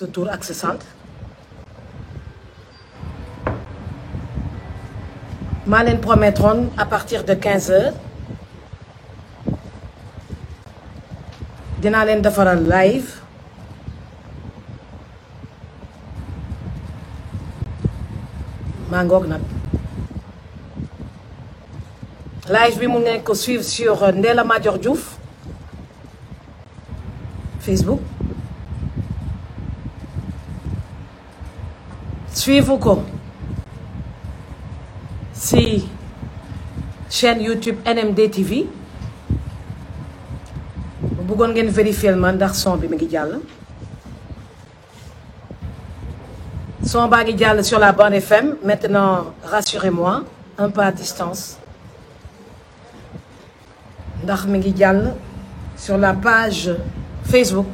sa tur ak sa sant maa leen promettroon à partir de 15h dinaa leen defaral live maa ngoog nag live bi mu nekk ko suivre sur Ndella Madior Diouf Facebook suivre ko si chaîne YouTube NMD TV bu bëggoon ngeen vérifier ma ndax son bi mi ngi jàll son baa ngi jàll sur la bande FM maintenant rassurez-moi un peu à distance ndax mi ngi jàll sur la page Facebook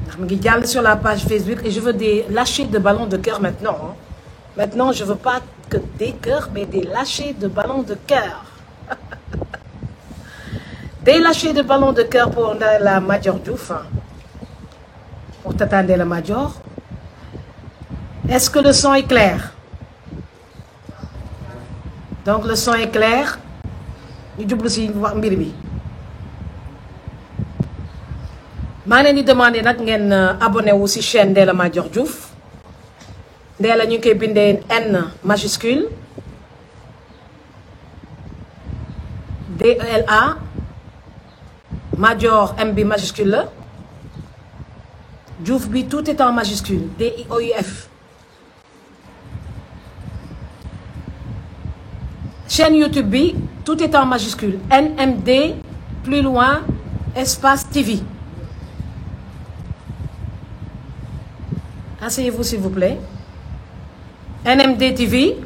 ndax mi ngi jàll sur la page Facebook et je veux des lâchers de ballons de cœur maintenant hein. Maintenant je veux pas que des cœurs mais des lâchers de ballons de cœur des lâchers de ballons de cœur pour Ndella Madior Diouf pour Tata Ndella Madior. Est-ce que le son est clair? Donc le son est clair ñu jublu si wax mbir bi maa leen di demander nag ngeen abonné wu si chaîne Ndella Madior Diouf Ndella ñu ngi koy bindee N majuscule DELA Madior M bi majuscule la Diouf bi tout est en majuscule DIOUF. Chaîne YouTube bi tout est en majuscule NMD plus loin espace TV. Asseyez-vous s'il vous plaît. NMD TV,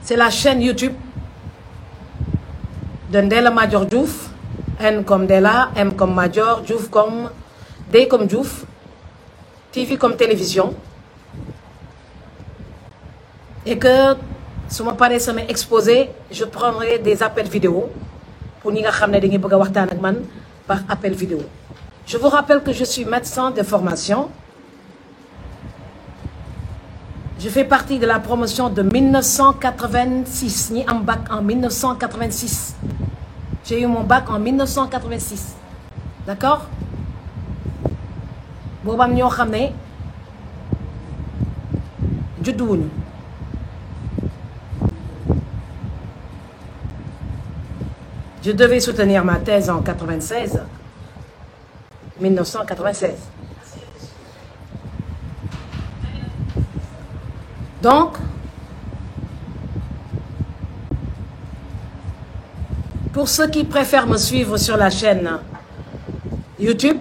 c'est la chaîne YouTube de Ndella Madior Diouf. N comme Ndella, M comme Madior, Diouf comme D comme Diouf, TV comme télévision. Et que su ma paree sama exposé je prendrai des appels vidéo pour ñi nga xam ne dañuy bëgg a waxtaan ak man par appel vidéo. Je vous rappelle que je suis médecin de formation. Je fais partie de la promotion de 1986 ñi am bac en 1986. J'ai eu mon bac en 1986. D'accord? boobu am ñoo xam ne judduwuñu. Je devais soutenir ma thèse en 1996. Donc, pour ceux qui préfèrent me suivre sur la chaîne YouTube,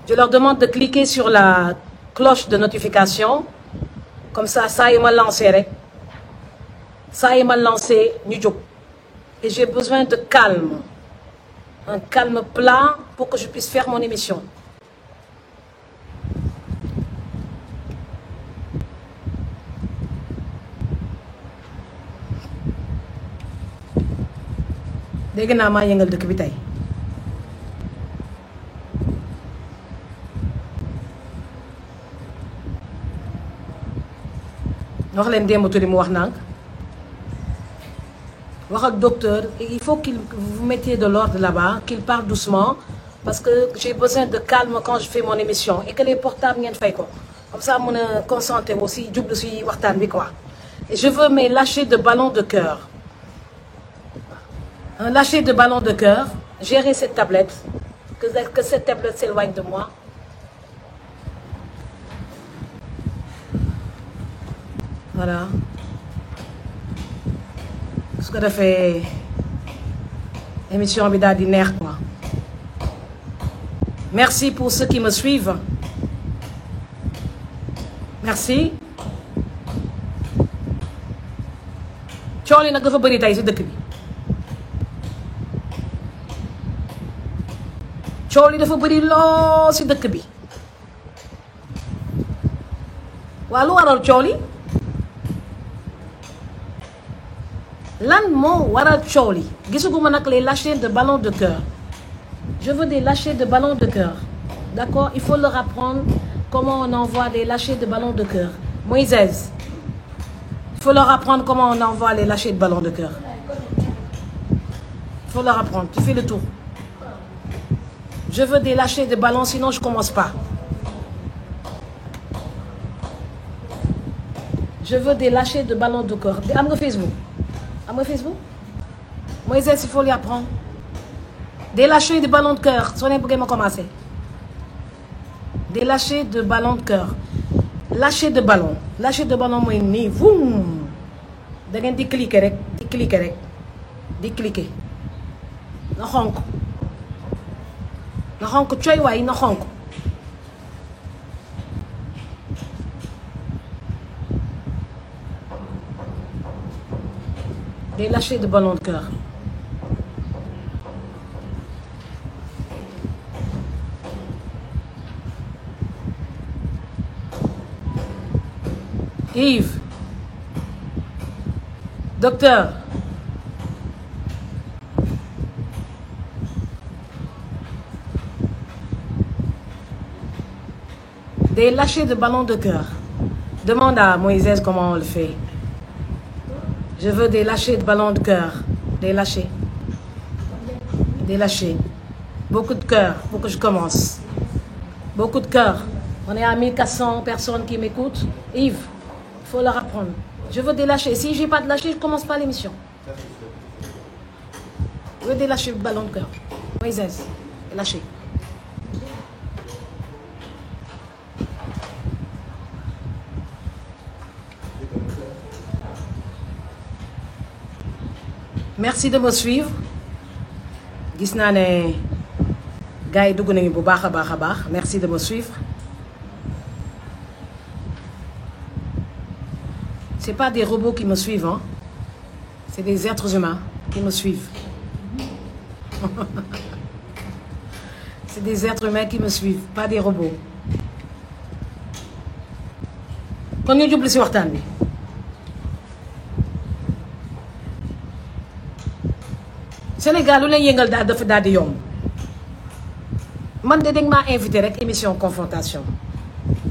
je leur demande de cliquer sur la cloche de notification. Comme ça yi ma lancé rek. Saa yi ma lancé ñu jóg. Et j'ai besoin de calme. Un calme plat pour que je puisse faire mon émission. dégg naa maa yëngal dëkk bi tey. wax leen démb tuuti mu wax nànk. wax ak docteur il faut qu'il vous mettiez de l'ordre là-bas qu'il parle doucement parce que j'ai besoin de calme quand je fais mon émission et que les portables ngeen fay ko comme ça mën a concentrer aussi jublu si waxtaan bi quoi. Et je veux mes lâchers de ballon de cœur. Un lâcher de ballon de cœur. Gérer cette tablette. Que cette tablette s'éloigne de moi. Voilà. su ko defee émission bi daal di neex quoi. Merci pour ceux qui me suivent. Merci. coow li nag dafa bëri tey si dëkk bi. coow li dafa bëri lool si dëkk bi. waa lu waral coow li. lan moo waral coow li gisuguma nag les lâchers de ballon de cœur Je veux des lâchers de ballons de cœur. D'accord? Il faut leur apprendre comment on envoie des lâchers de ballons de cœur. Moïse, il faut leur apprendre comment on envoie les lâchers de ballons de cœur. Il faut leur apprendre. Tu fais le tour. Je veux des lâchers de ballons, sinon je ne commence pas. Je veux des lâchers de ballons de cœur. Am nga Facebook? Am nga Facebook? Moïse, il faut lui apprendre. Des lâchers de ballons de cœur. Soo ne bëggee ma commencer. Des lâchers de ballons de cœur. Lâcher de ballon. Lâcher de ballon mooy nii voum. Da ngeen di cliquer rek. Di cliquer rek. Di cliquer. Na xonk. Na xonk coy waay na xonk. Des lâchers de ballon de cœur. Yves. Docteur. Des lâchers de ballon de cœur. Demande à Moïse comment on le fait. Je veux des lâchers de ballon de cœur. Des lâchers. Des lâchers. Beaucoup de cœur pour que je commence. Beaucoup de cœur. On est à 1400 personnes qui m'écoutent. Yves, il faut leur apprendre. Je veux des lâchers. Si je n'ai pas de lâcher, je ne commence pas l'émission. Je veux des lâchers de ballon de cœur. Moïse, lâcher. Merci de me suivre. Gis naa ne gars yi dugg nañu bu baax a baax a baax. Merci de me suivre. C'est pas des robots qui me suivent, hein. C'est des êtres humains qui me suivent. C'est des êtres humains qui me suivent, pas des robots. Kon ñu jublu ci waxtaan bi. Sénégal lu leen yëngal daal dafa daal di yomb man de dañ maa invité rek émission confrontation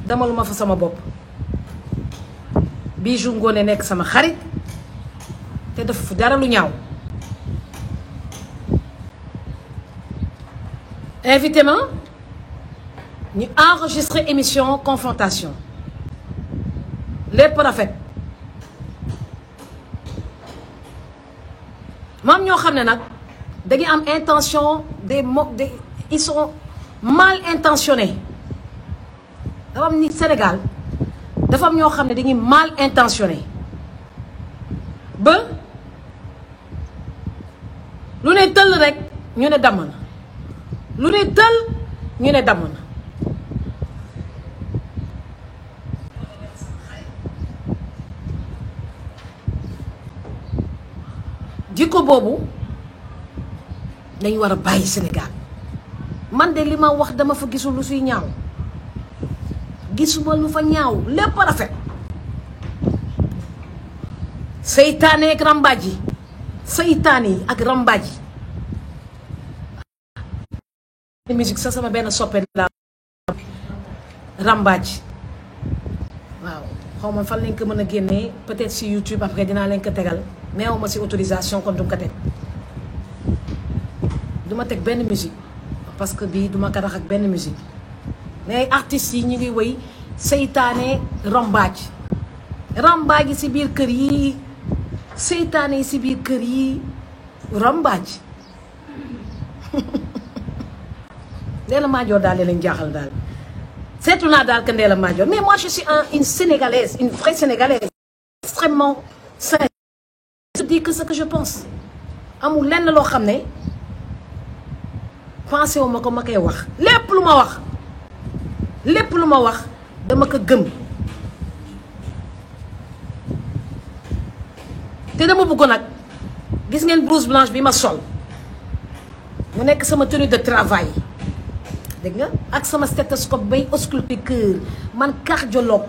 dama lu ma fa sama bopp Bijou Ngoné nekk sama xarit te dafa fu dara lu ñaaw invité ma ñu enregistré émission confrontation lépp rafet moom ñoo xam ne nag dañuy am intention ils sont mal intentionnés dafa am ni Sénégal dafa am ñoo xam ne dañuy mal intentionnés ba lu ne tëll rek ñu ne damm na lu ne tëll ñu ne damm na jikko boobu dañu war a bàyyi Sénégal man de li ma wax dama fa gisul lu suy ñaaw gisuma lu fa ñaaw lépp rafet seytaane ak rambaaj yi seytaane yi ak rambaaj yi musique sa sama benn soppe la rambaaj waaw xaw ma fan lañ ko mën a génnee peut-être si YouTube après dinaa leen ko tegal neew ma si autorisation kon du ma ko teg du ma teg benn musique parce que bii du ma ko rax ak benn musique mais artistes yi ñu ngi woy seytaane rambaaj rambaaj yi si biir kër yi seytaane yi si biir kër yi rambaaj Ndella Madior daal leen jaaxal daal seetlu naa daal que Ndella Madior mais moi je suis une sénégalaise une vraie sénégalaise extrêmement sincère. Je dis que ce que je pense amul lenn loo xam ne pensé wu ma ko ma koy wax lépp lu ma wax dama ko gëm te dama bëggoon nag gis ngeen blouse blanche bi ma sol mu nekk sama tenue de travail dégg nga ak sama stéthoscope bay ausculter cœur man cardiologue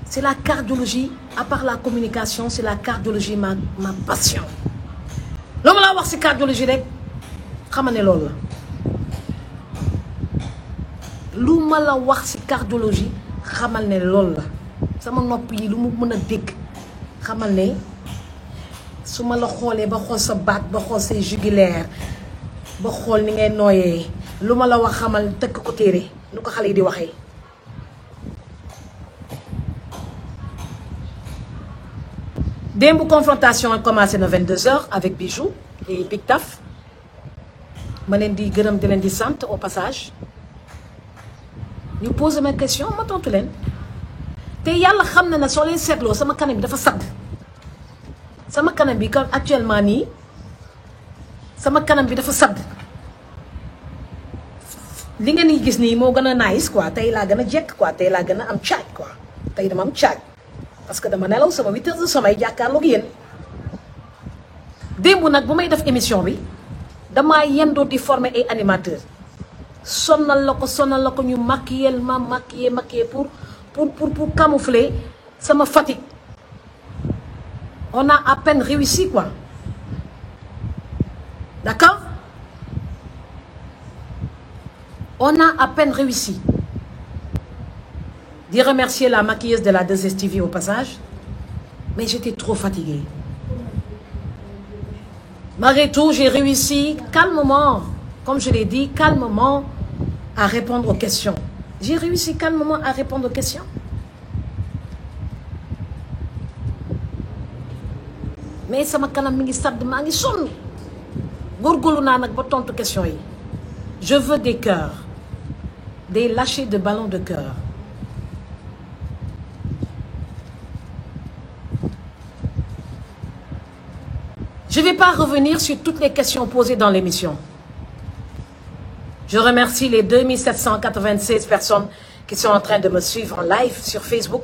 c'est la cardiologie à part la communication c'est la cardiologie ma passion loo ma laa wax ci cardiologie rek xamal ne loolu la lu ma la wax ci cardiologie xamal ne loolu la sama nopp yi lu mu mën a dégg xamal ne su ma la xoolee ba xool sa baat ba xool say jugulaire ba xool ni ngay nooyee lu ma la wax xamal tëkk ko téere nu ko xale yi di waxee démb confrontation a commencé na 22h avec Bijou et Big Taf ma leen di gërëm di leen di sant au passage ñu posé ma question ma tontu leen te yàlla xam na ne soo leen seetloo sama kanam bi dafa sadd sama kanam bi comme actuellement nii sama kanam bi dafa sadd li ngeen di gis nii moo gën a nice quoi tey laa gën a jekk quoi tey laa gën a am caaj quoi tey dama am caaj parce que dama nelaw sama 8 heures de sommeil jàkkaarloog yéen démb nag bu may def émission bi damaa yendoo di former ay animateurs sonal la ko ñu maquiller pour camoufler sama fatigue on a à peine réussi quoi d'accord on a à peine réussi di remercier la maquilleuse de la 2STV au passage mais j'étais trop fatiguée malgré tout j'ai réussi calmement comme je l'ai dit calmement à répondre aux questions j'ai réussi calmement à répondre aux questions mais sama kanam mi ngi sadd maa ngi sonn góorgóorlu naa nag ba tontu question yi je veux des cœurs des lâchers de ballons de cœur je ne vais pas revenir sur toutes les questions posées dans l'émission. Je remercie les 2796 personnes qui sont en train de me suivre en live sur Facebook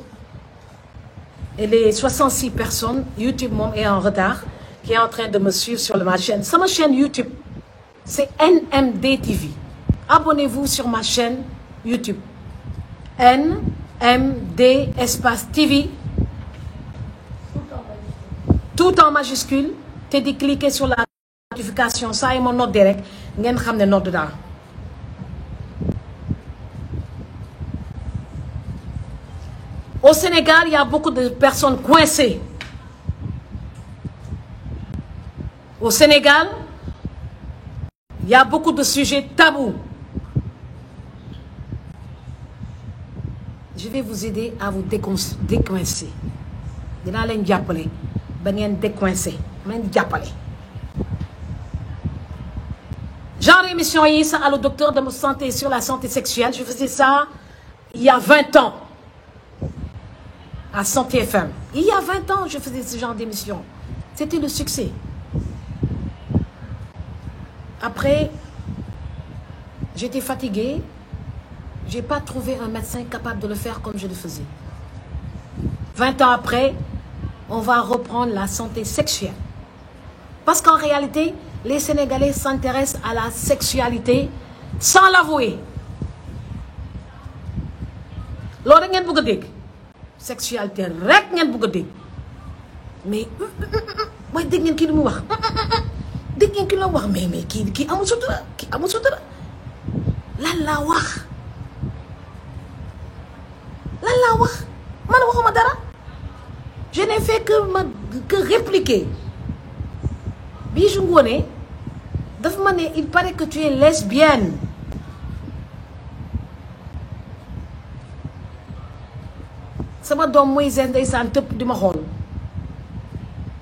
et les 66 personnes, YouTube moom est en retard, qui est en train de me suivre sur ma chaîne. Sur ma chaîne YouTube, c'est NMD TV. Abonnez-vous sur ma chaîne YouTube. NMD espace TV. Tout en majuscule. te di cliquer sur la notification saa yi ma noddee rek ngeen xam ne nodd daa au Sénégal il y a beaucoup de personnes coincées au Sénégal il y a beaucoup de sujets tabous je vais vous aider à vous décoincer dinaa leen jàppale ba ngeen décoincer man jàppale genre émission yi ça Allo Docteur de santé sur la santé sexuelle je faisais ça il y a 20 ans à Santé FM il y a 20 ans je faisais ce genre d'émission c'était le succès après j'étais fatiguée j'ai pas trouvé un médecin capable de le faire comme je le faisais 20 ans après on va reprendre la santé sexuelle parce qu'en réalité les Sénégalais s'intéressent à la sexualité sans l'avouer loolu ngeen bëgg a dégg sexualité rek ngeen bëgg a dégg mais waaye dégg ngeen kii li mu wax dégg ngeen kii la wax mais kii amul sutura lan laa wax man waxuma dara je n'ai fait que répliquer Bijou Ngoné dafa ma ne il paraît que tu es lesbienne sama doom Moïse ndeysaan tëpp di ma xool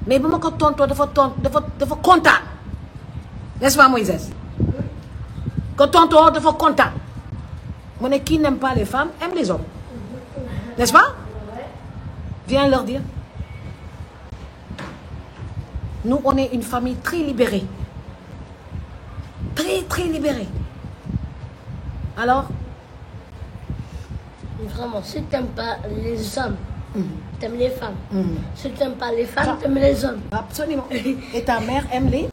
mais ba ma ko tontoo dafa kontaan n'est-ce pas Moïse ko tontoo dafa kontaan mu ne qui n'aime pas les femmes aime les hommes n'est-ce pas viens leur dire nous on est une famille très libérée très libérée alors vraiment si t'aimes pas les hommes t'aimes les femmes si t'aimes pas les femmes t'aimes les hommes absolument et ta mère aime les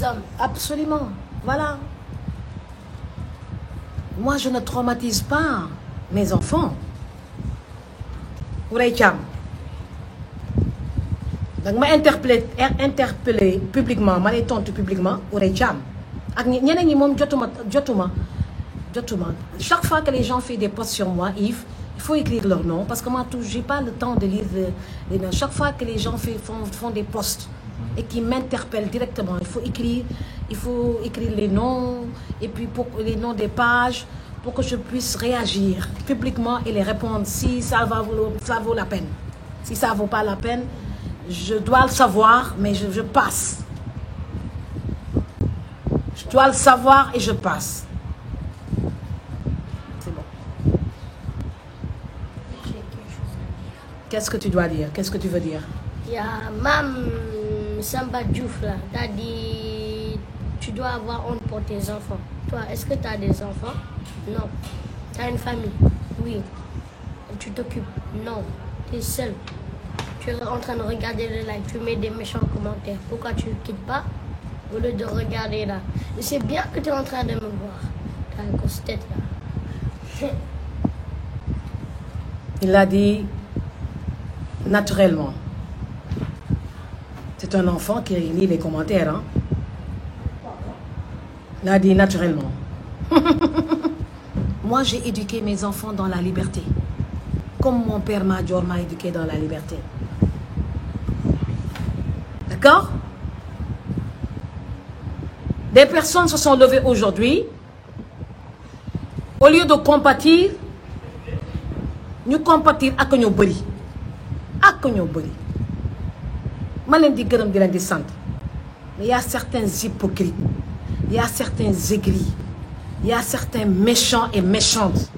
hommes absolument voilà moi je ne traumatise pas mes enfants Houreye Thiam danga ma interpellé publiquement ma lay tontu publiquement Houreye Thiam Chaque fois que les gens font des posts sur moi, Yves, il faut écrire leur nom parce que moi, j'ai pas le temps de lire les noms. Chaque fois que les gens font des posts et qui m'interpellent directement, il faut écrire les noms et puis les noms des pages pour que je puisse réagir publiquement et les répondre si ça vaut la peine. Si ça vaut pas la peine, je dois le savoir, mais je passe. Je dois le savoir et je passe. C'est bon. Qu'est-ce que tu dois dire? Qu'est-ce que tu veux dire? Il y a Mam Samba Diouf là. T'as dit tu dois avoir honte pour tes enfants. Toi, est-ce que tu as des enfants? Non. Tu as une famille? Oui. Tu t'occupes? Non. Tu es seul. Tu es en train de regarder le live. Tu mets des méchants commentaires. Pourquoi tu ne quittes pas au lieu de regarder là? Et c'est bien que tu es en train de me voir. Tu as une grosse tête là. Il l'a dit naturellement. C'est un enfant qui lit les commentaires. Hein? Il a dit naturellement. Moi, j'ai éduqué mes enfants dans la liberté. Comme mon père Major m'a éduqué dans la liberté. D'accord? Des personnes se sont levées aujourd'hui. Au lieu de compatir, nous compatir ak ñoo bëri. Ak ñoo bëri. Ma leen di gërëm di leen di sant. Mais il y a certains hypocrites. Il y a certains aigris, il y a certains méchants et méchantes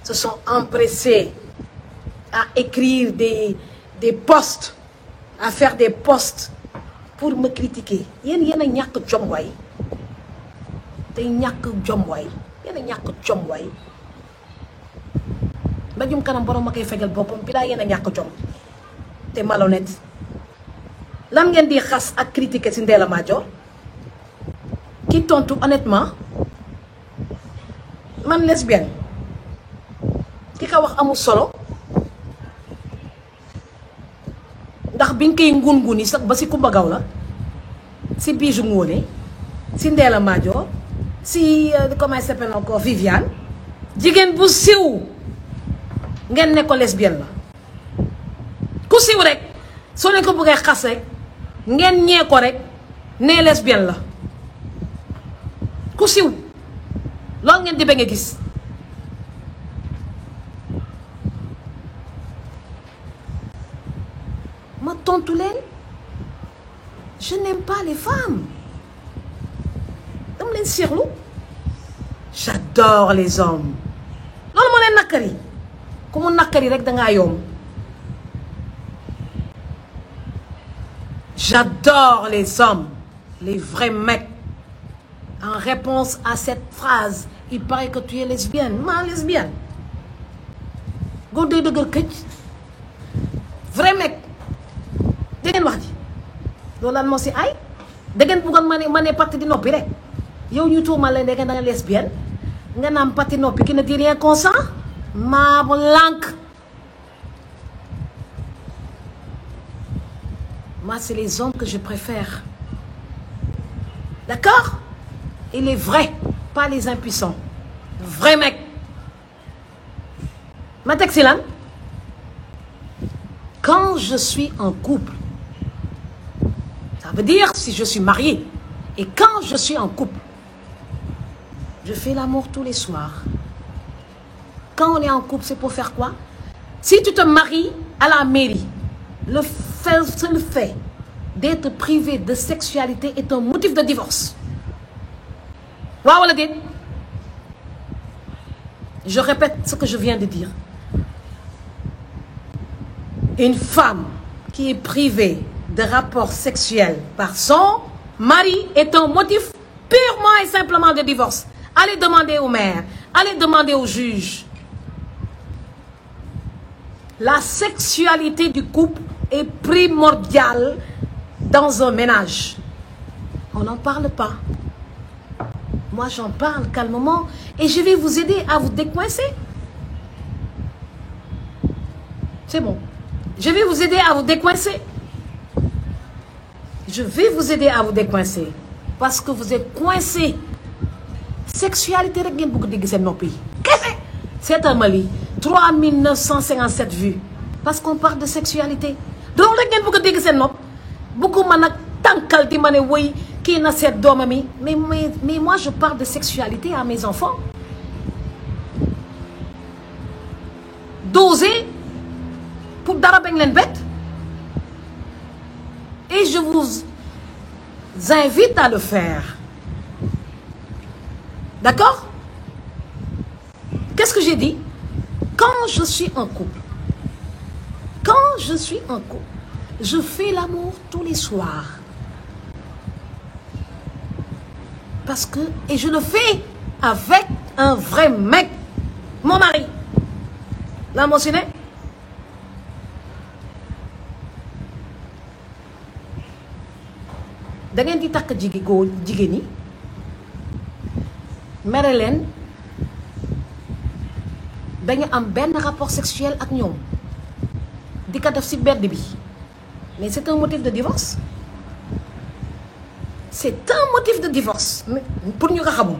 se sont empressés à écrire des posts, à faire des posts pour me critiquer. Yéen a ñàkk jom waay tey ñàkk jom waay yéen a ñàkk jom waay mbajum kanam borom ma koy fegal boppam bi laa yéen a ñàkk jom te malhonnête lan ngeen di xas ak critiquer ci Ndella Madior ki tontu honnêtement man lesbienne ki ka wax amul solo ndax biñ koy ngun-nguni sax ba si Kumba Gawla si Bijou Ngoné si Ndella Madior si comment elle s'appelle encore Viviane jigéen bu siw ngeen ne ko lesbienne la ku siw rek soo leen ko bëggee xas rek ngeen ñee ko rek ne lesbienne la ku siw loolu ngeen di ba nga gis ma tontu leen je n'aime pas les femmes dama leen seexlu j'adore les hommes loolu moo leen nakkari ku mu nakkari rek dangaa yomb j'adore les hommes les vrais mecs. En réponse à cette phrase, il paraît que tu es lesbienne. Ma lesbienne. Góor day dëgër këcc. Vrai mec. Da ngeen wax ji. loolu lan moo si ay. da ngeen bëggoon ma ne parti di noppi rek. yow ñu tuumal la da nga lesbienne. nga naan parti noppi qui ne dit rien consent. maa bu lànk. Moi, c'est les hommes que je préfère. D'accord? Et les vrais, pas les impuissants. Vrais mecs. Ma teg si lan quand je suis en couple, ça veut dire si je suis mariée. Et quand je suis en couple, je fais l'amour tous les soirs. Quand on est en couple, c'est pour faire quoi? Si tu te maries à la mairie, le fait d'être privé de sexualité est un motif de divorce. Waaw wala déet? Je répète ce que je viens de dire. Une femme qui est privée de rapports sexuels par son mari est un motif purement et simplement de divorce. Allez demander au maire, allez demander au juge. La sexualité du couple est primordiale dans un ménage. On n'en parle pas. Moi, j'en parle calmement et je vais vous aider à vous décoincer. C'est bon. Je vais vous aider à vous décoincer. Je vais vous aider à vous décoincer. parce que vous êtes coincés. Sexualité rek ngeen bëgg dégg seen nopp yi kese. Seetal ma lii 3957 vues parce qu'on parle de sexualité. donc rek ngeen bëgg a dégg seen nopp bëgguma nag tànkal di ma ne woy kii na seet doomam yi mais moi je parle de sexualité à mes enfants. D'oser pour dara bañ leen bett. Et je vous invite à le faire. D'accord? Qu'est-ce que j'ai dit? Quand je suis en couple, je fais l'amour tous les soirs. Parce que, et je le fais avec un vrai mec, mon mari. L'a mentionné? Da ngeen di takk jigéen ñi mere leen dañu am benn rapport sexuel ak ñoom di ko def ci bedd bi mais c'est un motif de divorce. C'est un motif de divorce pour ñu ko xamul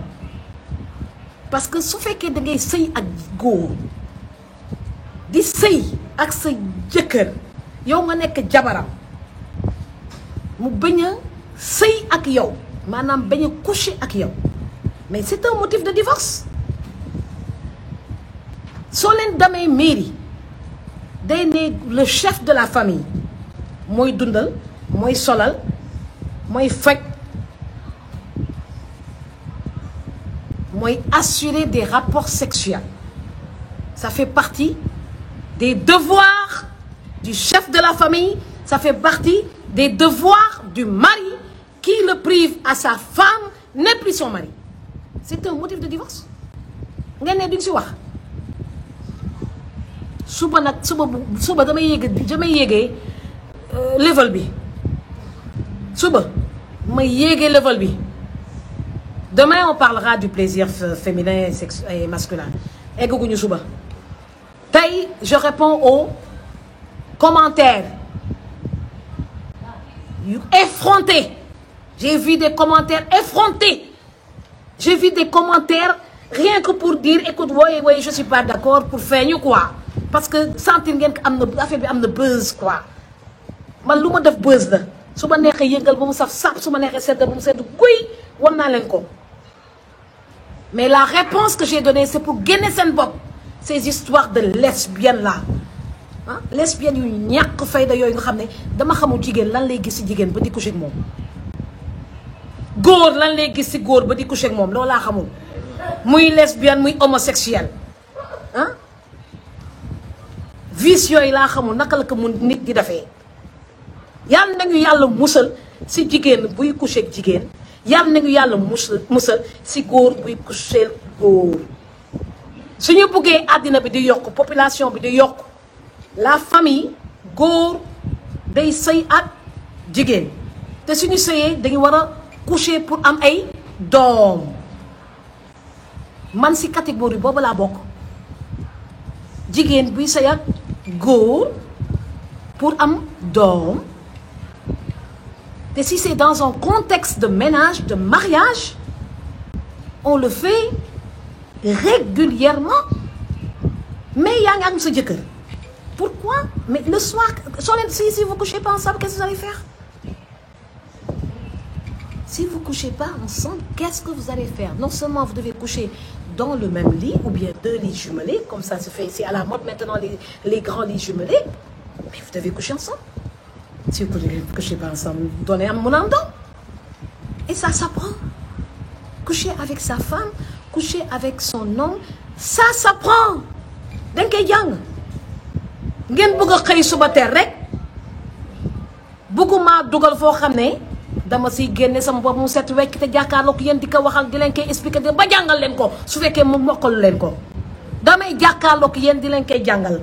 parce que su fekkee da ngay sëy ak góor di sëy ak sa jëkkër yow nga nekk jabaram mu bañ a sëy ak yow maanaam bañ a coucher ak yow mais c'est un motif de divorce. soo leen damay mairie day ne le chef de la famille mooy dundal mooy solal mooy faj mooy assurer des rapports sexuels. Ça fait partie des devoirs du chef de la famille, ça fait partie des devoirs du mari qui le prive à sa femme n'est plus son mari. C'est un motif de divorce. ngeen ne duñ si wax suba damay yéegee level bi suba ma yéegee level bi. Demain on parlera du plaisir féminin et masculin egguñu suba tey je réponds aux commentaires yu effrontés. J'ai vu des commentaires effrontés. J'ai vu des commentaires rien que pour dire écoute oui je suis pas d'accord pour feeñu quoi parce que sentir ngeen ko am na affaire bi am na buzz quoi man lu ma def buzz la su ma neexee yëngal ba mu saf sap su ma neexee sedd ba mu sedd guy war naa leen ko. Mais la réponse que j'ai donnée c'est pour génne seen bopp ces histoires de lesbiennes là ah lesbiennes yu ñàkk fayda yooyu nga xam ne dama xamul jigéen lan lay gis ci jigéen ba di coucher ak moom góor lan lay gis ci góor ba di coucher ak moom loolu laa xamul muy lesbienne muy homosexuel ah vice yooyu laa xamul naka la ko mun nit di defee yàlla nañu yàlla musal ci jigéen buy coucher ak jigéen. yàlla nañu yàlla musal ci góor buy coucher góor suñu buggee àddina bi di yokk population bi di yokk la famille góor day sëy ak jigéen te suñu sëyee dañu war a coucher pour am ay doom man ci catégorie boobu laa bokk jigéen buy sëy ak góor pour am doom. Et si c'est dans un contexte de ménage, de mariage, on le fait régulièrement. Mais il y a un jëkkër. Pourquoi? Mais le soir, si vous ne couchez pas ensemble, qu'est-ce que vous allez faire? Si vous ne couchez pas ensemble, qu'est-ce que vous allez faire? Non seulement vous devez coucher dans le même lit, ou bien 2 lits jumelés, comme ça se fait, c'est à la mode maintenant les grands lits jumelés, mais vous devez coucher ensemble. Si vous ne couchez pas ensemble, donnez à mon ando. Et ça s'apprend. Coucher avec sa femme, coucher avec son homme, ça s'apprend. dañ koy jàng ngeen bëgg a xëy suba teel rek bëgguma dugal foo xam ne dama siy génne sama bopp mu set wecc te jàkkaarloog yéen di ko waxal di leen koy expliquer ba jàngal leen ko su fekkee mu mokkalu leen ko damay jàkkaarloog yéen di leen koy jàngal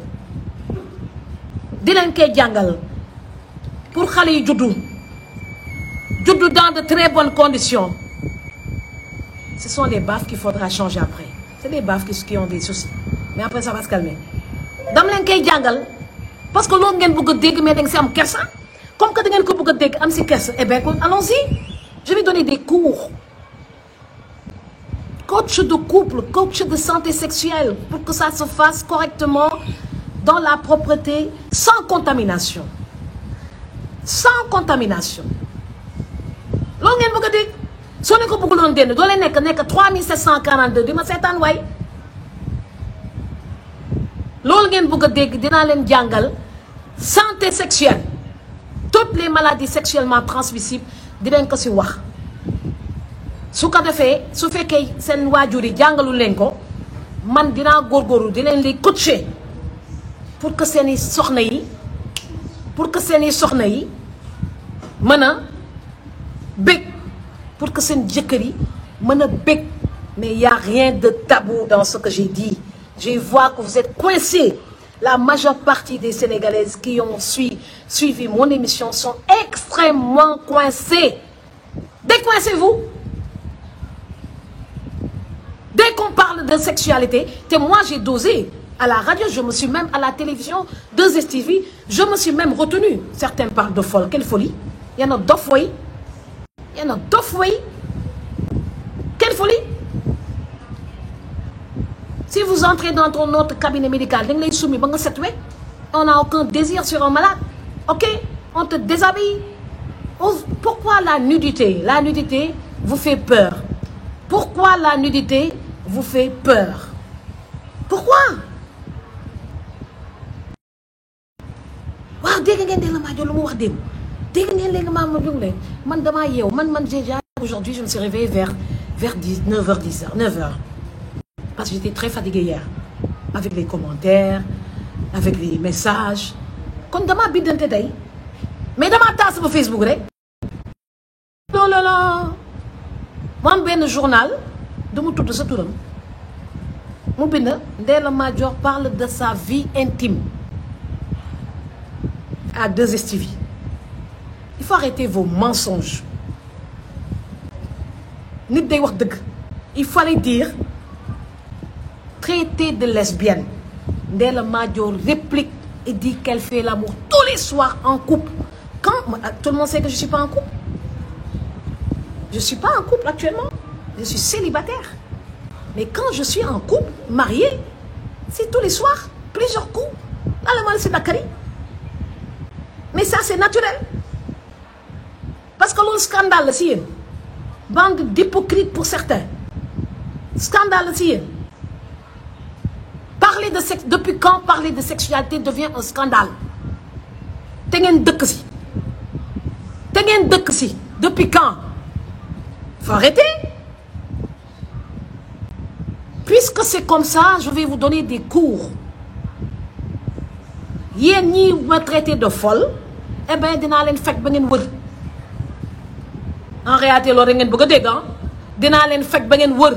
pour xale yi juddu dans de très bonnes conditions. Ce sont les baffes qu'il faudra changer après. C'est les baffes qui ont des soucis. Mais après ça va se calmer. dama leen koy jàngal parce que loolu ngeen bëgg a dégg mais da nga si am kersa comme que da ngeen ko bëgg a dégg am si kersa eh bien allons-y Je vais donner des cours. Coach de couple, coach de santé sexuelle, pour que ça se fasse correctement, dans la propreté, sans contamination. Sans contamination. Loolu ngeen bëgg a dégg soo ne ko bëgguloon dénn doo leen nekk 3742 di ma seetaan waay. Loolu ngeen bëgg a dégg dinaa leen jàngal santé sexuelle, toutes les maladies sexuellement transmissibles dinañ ko ci wax. su ko defee su fekkee seen waajur yi jàngalu leen ko man dinaa góorgóorlu di leen li coacher pour que seeni soxna yi mën a bég, pour que seen jëkkër yi mën a bég. Mais il y a rien de tabou dans ce que j'ai dit. Je vois que vous êtes coincés. La majeure partie des Sénégalaises qui ont suivi mon émission sont extrêmement coincées. Décoincez-vous. Dès qu'on parle de sexualité, moi j'ai dosé à la radio, je me suis même à la télévision, 2STV, je me suis même retenue. Certains parlent de folle. Quelle folie? Il y en a deux fois. Il y en a deux fois. Quelle folie? Si vous entrez dans notre cabinet médical, on n'a aucun désir sur un malade. Ok? On te déshabille. Pourquoi la nudité? La nudité vous fait peur. Pourquoi la nudité vous fait peur? Pourquoi? Waaw dégg ngeen de la ma lu mu wax démb dégg ngeen léegi ma jóg leen man damaa yeew man déjà aujourd'hui je me suis réveillée vers 9h10 9h parce que j'étais très fatiguée hier avec les commentaires avec les messages kon damaa biddante tey mais damaa taal sama Facebook rek. non non non mu am benn journal du mu tudd sa turam mu bind Ndella Madior parle de sa vie intime à 2STV. Il faut arrêter vos mensonges. Nit day wax dëgg. Il fallait dire traiter de lesbienne. Ndella Madior réplique et dit qu'elle fait l'amour tous les soirs en couple. Quand tout le monde sait que je suis pas en couple. Je suis pas en couple actuellement. Je suis célibataire. Mais quand je suis en couple, mariée, c'est tous les soirs, plusieurs coups. Là, le mal, c'est Dakari. Mais ça, c'est naturel. Parce que le scandale, c'est une bande d'hypocrites pour certains. Scandale, c'est une. Parler de sexe, depuis quand parler de sexualité devient un scandale? Tengen dëkk si. Depuis quand? Faut arrêter. Puisque c'est comme ça, je vais vous donner des cours. Yéen ñi ma traité de folle, eh bien dinaa leen fekk ba ngeen wër. En réalité loolu ngeen bëgg a dégg ah dinaa leen fekk ba ngeen wër.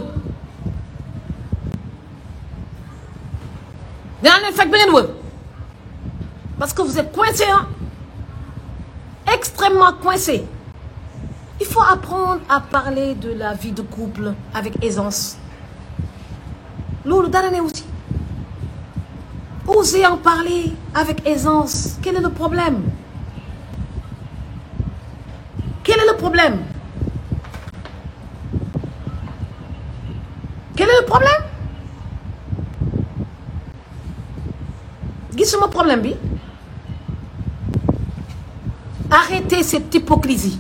Dinaa leen fekk ba ngeen wër parce que vous êtes coincés hein, extrêmement coincés. Il faut apprendre à parler de la vie de couple avec aisance. Loolu dara ne aussi. Osez en parler avec aisance. Quel est le problème? Quel est le problème? Quel est le problème? Gisuma problème bi. Arrêtez cette hypocrisie.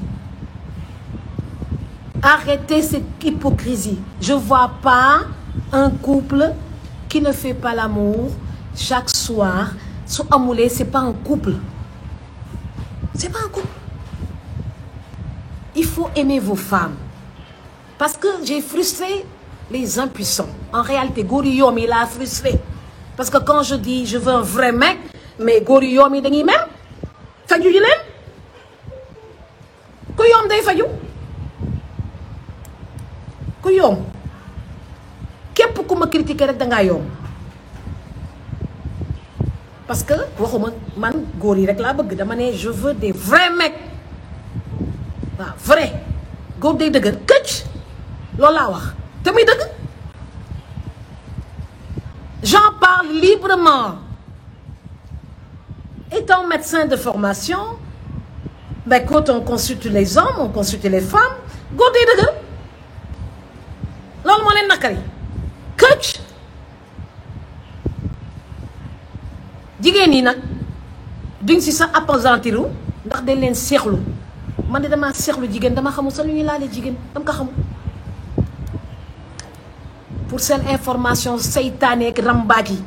Arrêtez cette hypocrisie. Je vois pas un couple qui ne fait pas l'amour chaque soir. Su amulee, c'est pas un couple. C'est pas un couple. Il faut aimer vos femmes. Parce que j'ai frustré les impuissants. En réalité, Gori Yom, il a frustré. Parce que quand je dis je veux un vrai mec, mais Gori Yom, il dit même. Faju yi leen. Ku yom day faju. Ku yom. Képp ku ma critiquer rek da ngaa yom. Parce que waxuma man góor yi rek laa bëgg dama ne je veux des vrais mecs waaw vrai góor day dëgër këcc loolu laa wax te muy dëgg. J'en parle librement. Étant médecin de formation, ben quand on consulte les hommes, on consulte les femmes, góor day dëgër loolu moo leen nakari këcc. jigéen yi nag duñ si sa appesantiru ndax dañ leen seexlu man de damaa seexlu jigéen dama xamul sax lu ñuy laalee jigéen dama ko xamul. pour seen information seytaane ak rambaaj yi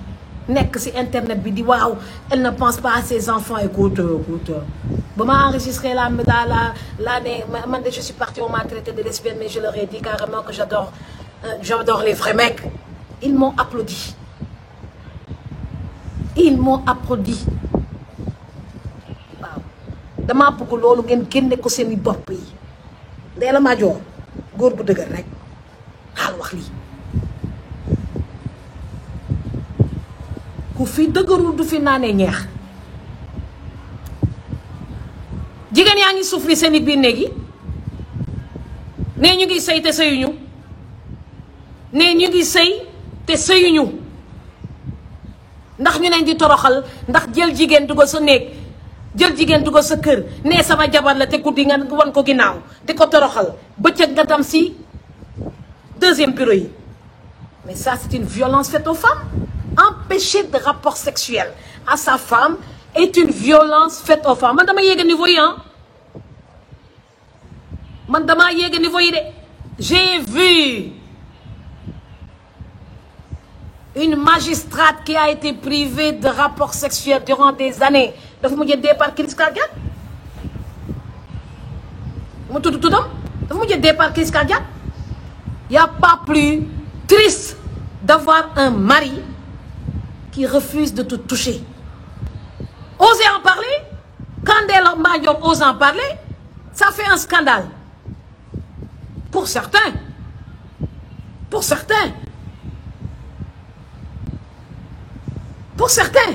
nekk si internet bi di waaw elle ne pense pas à ses enfants. écoute ba ma enregistré la ne man de je suis partie, on m'a traité de lesbienne, mais je leur ai dit carrément que j'adore les vrais mecs. Ils m'ont applaudi. Ils m'ont applaudi. waaw damaa bëgg loolu ngeen génne ko seeni bopp yi. Ndella Madior góor bu dëgër rek xaal wax lii. ku fi dëgërul du fi naanee ñeex. jigéen yaa ngi souffrir seen i biir néeg yi nee ñu ngi sëy te sëyuñu nee ñu ngi sëy te sëyuñu ndax ñu leen di toroxal ndax jël jigéen dugal sa néeg jël jigéen dugal sa kër nee sama jabar la te guddi nga wan ko ginnaaw di ko toroxal bëccëg nga tam si deuxième bureau yi. Mais ça c'est une violence faite aux femmes. Empêcher de rapport sexuel à sa femme est une violence faite aux femmes. Man dama yéeg niveau yi man dama yéeg niveau yi de. J'ai vu une magistrate qui a été privée de rapport sexuel durant des années. dafa mujjee dee par crise cardiaque. mu tudd tuddam dafa mujjee dee par crise cardiaque. Il y a pas plus triste d'avoir un mari qui refuse de te toucher. Osez en parler. Quand Ndella Madior ose en parler, ça fait un scandale. Pour certains. Pour certains. Pour certains.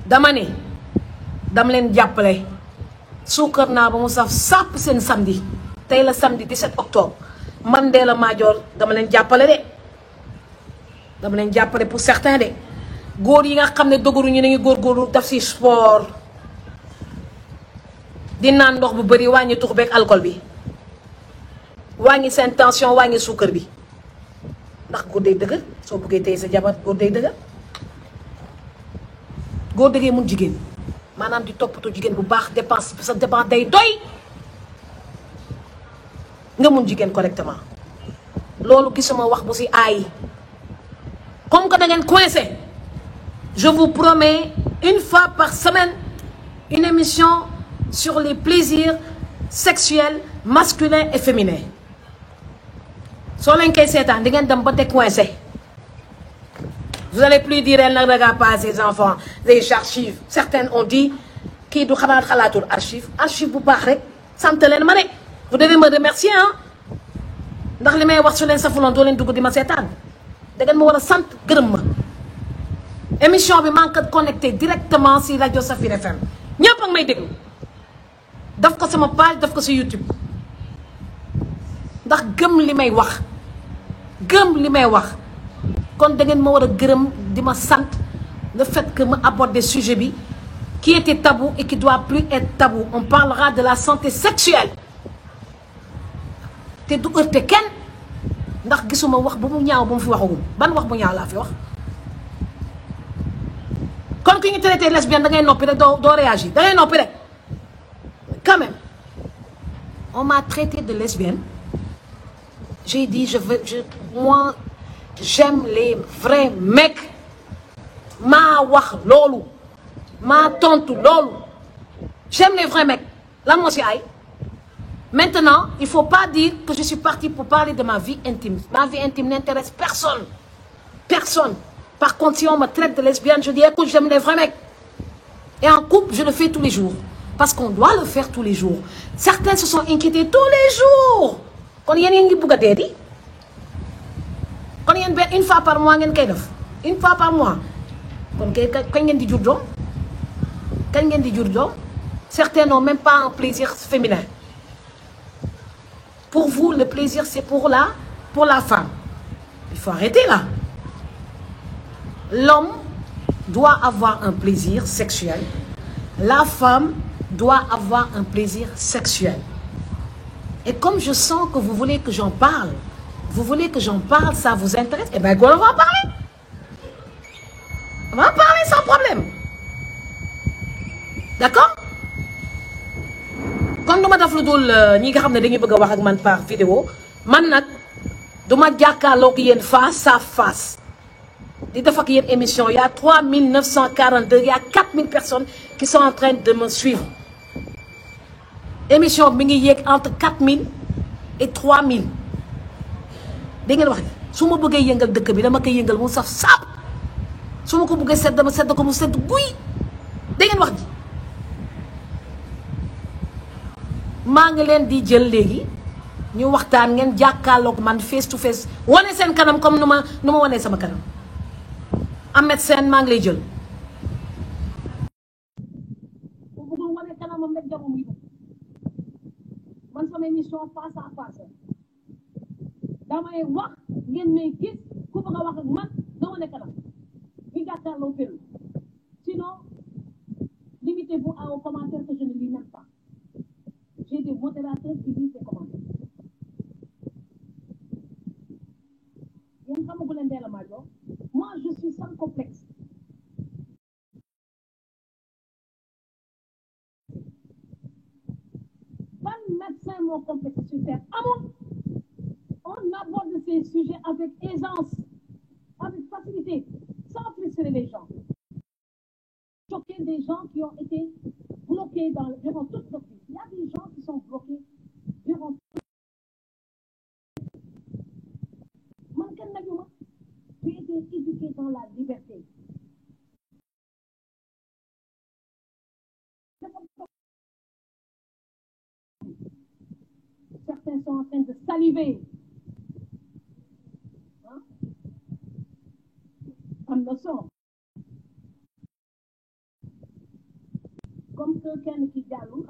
dama ne dam leen jàppale suukar naa ba mu saf sàpp seen samedi tey la samedi 17 octobre man Ndella Madior dama leen jàppale de dama leen jàppale pour certains de góor yi nga xam ne dogaruñu ne ngi góorgóorlu daf si sport di naan ndox bu bëri wàññi tux beeg alcool bi wàññi seen tension wàññi suukar bi ndax góor day dëgër soo buggee tey sa jabar góor day dëgër góor dëggee mun jigéen maanaam di toppatoo jigéen bu baax dépense sa dépense day doy nga mun jigéen correctement loolu gisuma wax bu si aay comme que da ngeen coincé je vous promets une fois par semaine une émission sur les plaisirs sexuels masculins et féminins soo leen koy seetaan di ngeen dem ba te coincé. Vous n'allez plus dire elle ne regarde pas ses enfants les archives. Certaines ont dit kii du xalaat xalaatul archive bu baax rek sant leen ma de vous devez me remercier ndax li may wax su leen safuloon doo leen dugg di ma seetaan da ngeen ma war a sant gërëm ma. émission bi maa ngi ko connecté directement si rajo Safir FM ñëpp a ngi may déglu daf ko sama page daf ko si YouTube ndax gëm li may wax gëm li may wax. kon da ngeen ma war a gërëm di ma sant le fait que ma aborder sujet bi qui était tabou et qui doit plus être tabou. On parlera de la santé sexuelle te du heurte kenn ndax gisuma wax bu mu ñaaw bu mu fi waxagum ban wax bu ñaaw laa fi wax. kon ki ñu traité lesbienne da ngay noppi rek doo réagir da ngay noppi rek quand même on m'a traité de lesbienne j'ai dit moi j'aime les vrais mecs maa wax loolu maa tontu loolu j'aime les vrais mecs lan moo si ay maintenant il faut pas dire que je suis partie pour parler de ma vie intime n'intéresse personne par contre si on me traite de lesbienne je dis écoute j'aime les vrais mecs et en couple je le fais tous les jours parce qu'on doit le faire tous les jours certains se sont inquiétés tous les jours kon yéen ngi bugg a dee di kon yéen benn une fois par mois ngeen koy def une fois par mois kon kañ ngeen di jur doom kañ ngeen di jur doom certains n'ont même pas un plaisir féminin pour vous le plaisir c'est pour la femme il faut arrêter là l'homme doit avoir un plaisir sexuel la femme doit avoir un plaisir sexuel. Et comme je sens que vous voulez que j'en parle, ça vous intéresse, eh bien, on va en parler. On va en parler sans problème. D'accord? Kon duma def lu dul ñi nga xam ne dañuy bëgg a wax ak man par vidéo man nag duma jàkkaarloog yéen face à face di def ak yéen émission il y a 3942 il y a 4000 personnes qui sont en train de me suivre émission bi ngi yéeg entre 4000 et 3000 da ngeen wax ni su ma bëggee yëngal dëkk bi dama koy yëngal mu saf saab su ma ko bëggee sedd dama sedd ko mu sedd guy da ngeen wax ji maa ngi leen di jël léegi ñu waxtaan ngeen jàkkaarloog man face to face wane seen kanam comme nu ma wanee sama kanam Ahmed Sène maa ngi lay jël bu bëggul wane kanamam rek jaru muy man sama émission face à face damay wax ngeen may gis ku bëgg a wax ak man nga wane kanam ñu jàkkaarloo féru sinon limitez-vous aux commentaires que je ne lis même pas. J'ai des modérateurs qui lisent les commentaires. Moi, je suis sans complexe. Pas de médecin mon complexe sur terre. On aborde ces sujets avec aisance, avec facilité, sans frustrer les gens. Choquer des gens qui ont été bloqués durant toute leur vie. Il y a des gens qui sont bloqués durant toute leur vie. J'ai été éduqué dans la liberté. Certains sont en train de saliver. Am na son. Comme que kenn ki jàllul